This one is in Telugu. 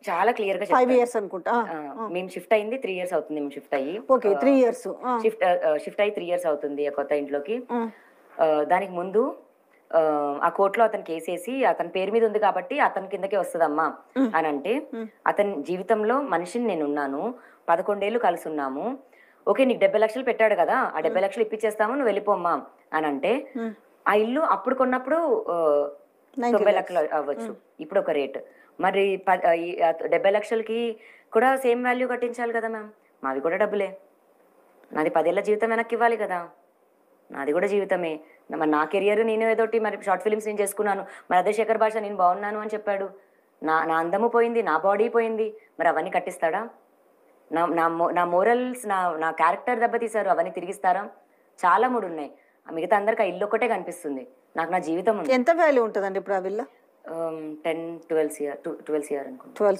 చాలా క్లియర్‌గా 5 చెప్తాను. ఇయర్స్ అనుకుంటా. మేము షిఫ్ట్ అయింది 3 ఇయర్స్ అవుతుంది మేము షిఫ్ట్ అయ్యి. ఓకే. 3 ఇయర్స్. షిఫ్ట్ అయ్యి 3 ఇయర్స్ అవుతుంది ఆ కొత్త ఇంట్లోకి. దానికి ముందు ఆ కోర్ట్‌లో అతను కేసేసి అతని పేరు మీద ఉంది కాబట్టి అతని కిందకే వస్తదమ్మా అనంటే, అతని జీవితంలో మనిషిని నేనున్నాను. 11 ఏళ్ళు కలిసున్నాము. ఓకే. నీకు 70 లక్షలు పెట్టాడు గదా! ఆ 70 లక్షలు ఇప్పిచ్చేస్తాము నువ్వు వెళ్ళిపోమ్మా అనంటే, ఆ ఇల్లు అప్పుడు కొన్నప్పుడు 90 లక్షలు అవ్వచ్చు. ఇప్పుడు ఒక రేట్. మరి 70 లక్షలకి కూడా సేమ్ వాల్యూ కట్టించాలి కదా మ్యామ్. మాది కూడా డబ్బులే. నాది 10 ఏళ్ల జీవితం వెనక్కివ్వాలి కదా! నాది కూడా జీవితమే. మరి నా కెరియర్ నేను ఏదోటి మరి షార్ట్ ఫిల్మ్స్ నేను చేసుకున్నాను. మరి అదే శేఖర్ భాష నేను బాగున్నాను అని చెప్పాడు. నా నా అందము పోయింది. నా బాడీ పోయింది. మరి అవన్నీ కట్టిస్తాడా? నా నా మో నా మోరల్స్ నా నా క్యారెక్టర్ దెబ్బతీశారు. అవన్నీ తిరిగిస్తారా? చాలా మూడున్నాయి. మిగతా అందరికి ఆ ఇల్లొక్కటే కనిపిస్తుంది. నాకు నా జీవితం ఉంది. ఎంత వాల్యూ ఉంటదండి ఇప్పుడు ఆ విల్లా? 10, 12 సీఆర్ 12 సీఆర్ అనుకుంటా. 12